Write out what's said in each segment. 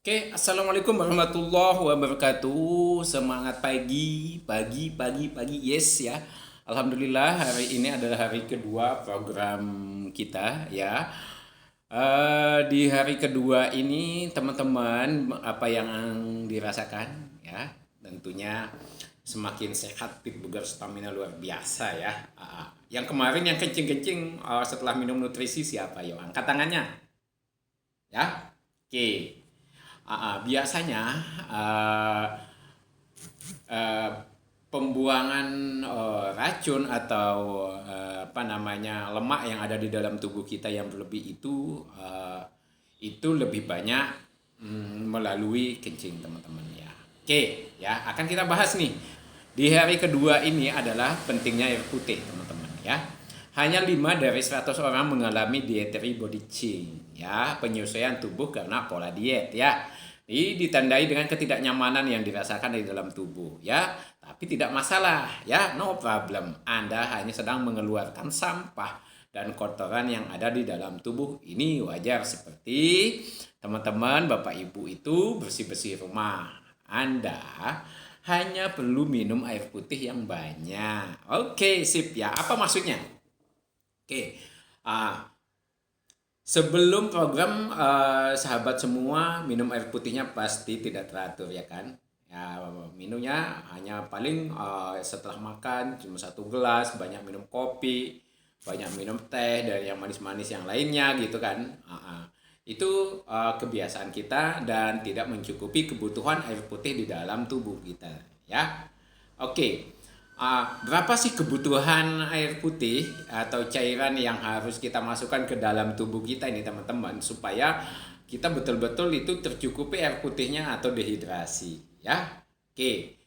Assalamualaikum warahmatullahi wabarakatuh. Semangat pagi, yes ya. Alhamdulillah hari ini adalah hari kedua program kita ya. Di hari kedua ini teman-teman apa yang dirasakan ya? Tentunya semakin sehat, fit, bugar, stamina luar biasa ya. Yang kemarin yang kencing-kencing setelah minum nutrisi siapa? Yo, angkat tangannya ya. Oke. Biasanya uh, uh, pembuangan racun atau lemak yang ada di dalam tubuh kita yang berlebih itu lebih banyak melalui kencing teman-teman ya. Oke, ya akan kita bahas nih di hari kedua ini adalah pentingnya air putih teman-teman ya. Hanya 5 dari 100 orang mengalami dietary body change ya, penyesuaian tubuh karena pola diet ya. Ini ditandai dengan ketidaknyamanan yang dirasakan di dalam tubuh ya, tapi tidak masalah ya, no problem. Anda hanya sedang mengeluarkan sampah dan kotoran yang ada di dalam tubuh. Ini wajar, seperti teman-teman Bapak Ibu itu bersih-bersih rumah. Anda hanya perlu minum air putih yang banyak. Oke, sip ya. Apa maksudnya? Oke. Sebelum program, sahabat semua minum air putihnya pasti tidak teratur ya kan. Ya, minumnya hanya paling setelah makan cuma 1 gelas, banyak minum kopi, banyak minum teh dan yang manis-manis yang lainnya gitu kan. Itu kebiasaan kita dan tidak mencukupi kebutuhan air putih di dalam tubuh kita ya. Oke. Berapa sih kebutuhan air putih atau cairan yang harus kita masukkan ke dalam tubuh kita ini teman-teman, supaya kita betul-betul itu tercukupi air putihnya atau dehidrasi ya. Oke.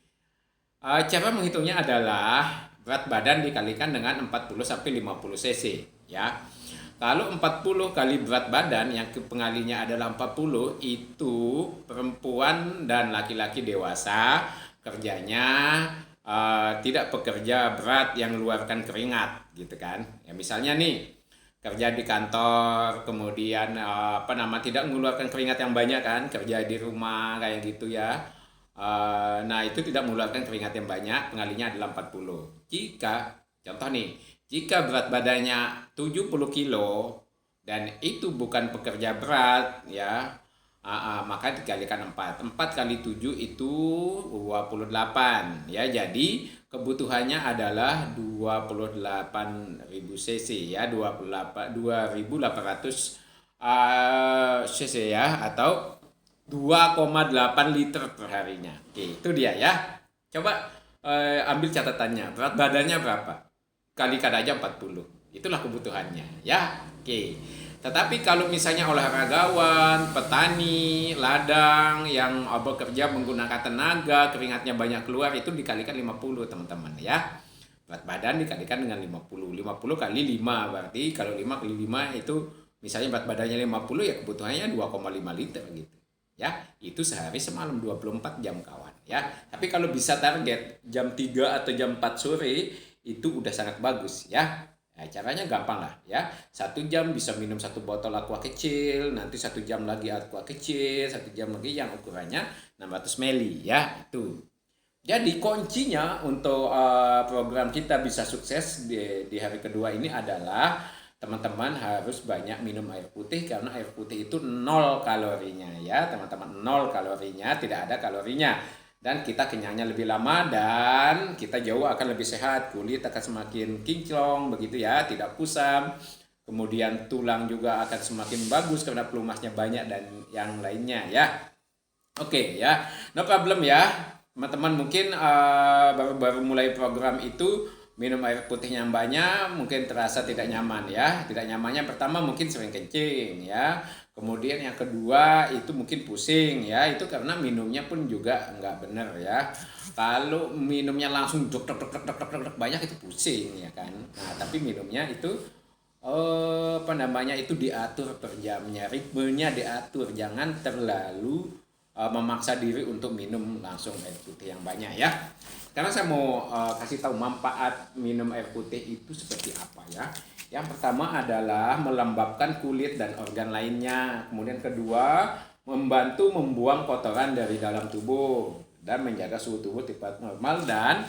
Cara menghitungnya adalah berat badan dikalikan dengan 40 sampai 50 cc ya. Kalau 40 kali berat badan yang pengalinya adalah 40, itu perempuan dan laki-laki dewasa kerjanya tidak pekerja berat yang mengeluarkan keringat gitu kan ya. Misalnya nih kerja di kantor, kemudian tidak mengeluarkan keringat yang banyak kan, kerja di rumah kayak gitu ya. Nah itu tidak mengeluarkan keringat yang banyak, pengalinya adalah 40. Contoh nih, jika berat badannya 70 kilo dan itu bukan pekerja berat ya, maka dikalikan 4. 4 kali 7 itu 28 ya. Jadi kebutuhannya adalah 28.000 cc ya, 2800 cc ya, atau 2,8 liter per harinya. Oke, itu dia ya. Coba ambil catatannya. Berat badannya berapa? Kalikan aja 40. Itulah kebutuhannya ya. Oke. Tetapi kalau misalnya olahragawan, petani, ladang yang bekerja menggunakan tenaga, keringatnya banyak keluar, itu dikalikan 50 teman-teman ya. Berat badan dikalikan dengan 50. 50 kali 5 berarti kalau 5 kali 5 itu misalnya berat badannya 50 ya, kebutuhannya 2,5 liter gitu. Ya, itu sehari semalam 24 jam kawan ya. Tapi kalau bisa target jam 3 atau jam 4 sore itu udah sangat bagus ya. Nah, caranya gampang lah ya. 1 jam bisa minum 1 botol aqua kecil, nanti 1 jam lagi aqua kecil, 1 jam lagi yang ukurannya 600 ml ya itu. Jadi kuncinya untuk program kita bisa sukses di hari kedua ini adalah teman-teman harus banyak minum air putih, karena air putih itu 0 kalorinya ya teman-teman, 0 kalorinya, tidak ada kalorinya. Dan kita kenyangnya lebih lama dan kita jauh akan lebih sehat. Kulit akan semakin kinclong begitu ya, tidak kusam. Kemudian tulang juga akan semakin bagus karena pelumasnya banyak dan yang lainnya ya. Oke ya, no problem ya teman-teman. Mungkin baru-baru mulai program itu minum air putihnya yang banyak, mungkin terasa tidak nyaman ya. Tidak nyamannya pertama mungkin sering kencing ya. Kemudian yang kedua itu mungkin pusing ya, itu karena minumnya pun juga nggak benar ya. Kalau minumnya langsung dok dok dok dok dok dok banyak itu pusing ya kan. Nah tapi minumnya itu itu diatur per jamnya, ritmenya diatur, jangan terlalu memaksa diri untuk minum langsung air putih yang banyak ya. Karena saya mau kasih tahu manfaat minum air putih itu seperti apa ya. Yang pertama adalah melembabkan kulit dan organ lainnya. Kemudian kedua, membantu membuang kotoran dari dalam tubuh dan menjaga suhu tubuh tetap normal, dan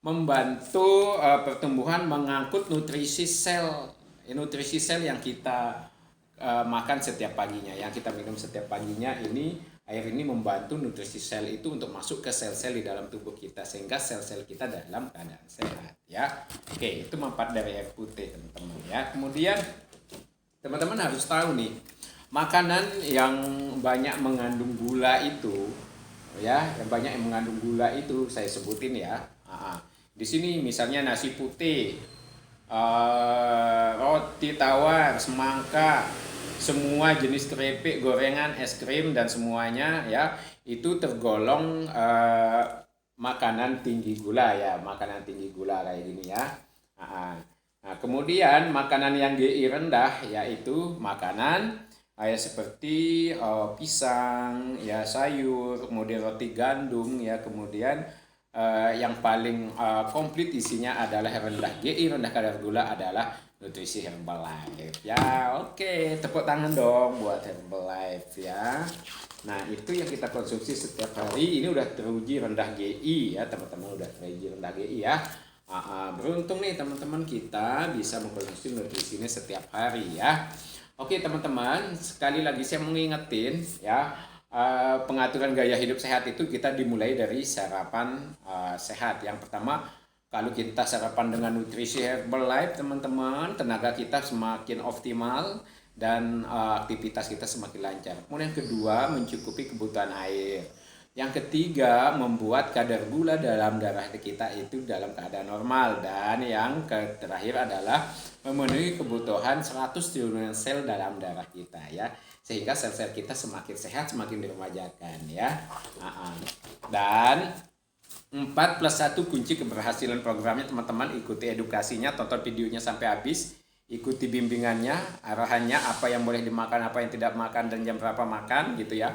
membantu pertumbuhan, mengangkut nutrisi sel yang kita makan setiap paginya, yang kita minum setiap paginya. Air ini membantu nutrisi sel itu untuk masuk ke sel-sel di dalam tubuh kita, sehingga sel-sel kita dalam keadaan sehat ya. Oke, itu manfaat dari air putih teman-teman ya. Kemudian teman-teman harus tahu nih, makanan yang banyak mengandung gula itu ya, yang banyak yang mengandung gula itu saya sebutin ya. Di sini misalnya nasi putih, roti tawar, semangka, semua jenis keripik, gorengan, es krim dan semuanya ya, itu tergolong makanan tinggi gula ya, makanan tinggi gula kayak gini ya. Nah, kemudian makanan yang GI rendah yaitu makanan seperti pisang ya, sayur, kemudian roti gandum ya, kemudian yang paling komplit isinya adalah rendah GI, rendah kadar gula, adalah nutrisi Herbalife ya. Oke, tepuk tangan dong buat Herbalife ya. Nah, itu yang kita konsumsi setiap hari ini udah teruji rendah GI ya teman-teman, udah teruji rendah GI ya. Beruntung nih teman-teman, kita bisa mengkonsumsi nutrisi ini setiap hari ya. Oke teman-teman, sekali lagi saya mau ngingetin ya, pengaturan gaya hidup sehat itu kita dimulai dari sarapan sehat. Yang pertama, kalau kita sarapan dengan nutrisi Herbalife teman-teman, tenaga kita semakin optimal dan aktivitas kita semakin lancar. Kemudian yang kedua, mencukupi kebutuhan air. Yang ketiga, membuat kadar gula dalam darah kita itu dalam keadaan normal. Dan yang terakhir adalah memenuhi kebutuhan 100 triliun sel dalam darah kita ya. Sehingga sel-sel kita semakin sehat, semakin diremajakan ya. Dan 4+1 kunci keberhasilan programnya teman-teman, ikuti edukasinya, tonton videonya sampai habis, ikuti bimbingannya, arahannya, apa yang boleh dimakan, apa yang tidak makan, dan jam berapa makan gitu ya.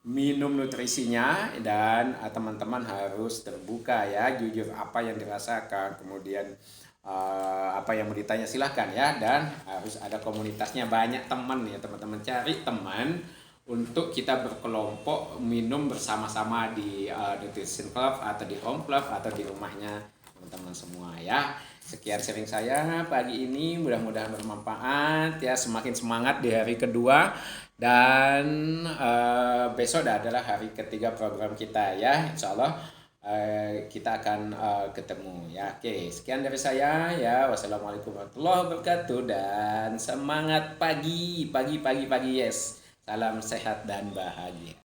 Minum nutrisinya, dan teman-teman harus terbuka ya, jujur apa yang dirasakan, kemudian apa yang mau ditanya silahkan ya, dan harus ada komunitasnya, banyak teman ya teman-teman, cari teman untuk kita berkelompok minum bersama-sama di Nutrition Club atau di Home Club atau di rumahnya teman-teman semua ya. Sekian sharing saya pagi ini, mudah-mudahan bermanfaat ya, semakin semangat di hari kedua, dan besok adalah hari ketiga program kita ya, insya Allah kita akan ketemu ya. Oke, sekian dari saya ya, wassalamualaikum warahmatullahi wabarakatuh, dan semangat pagi yes, salam sehat dan bahagia.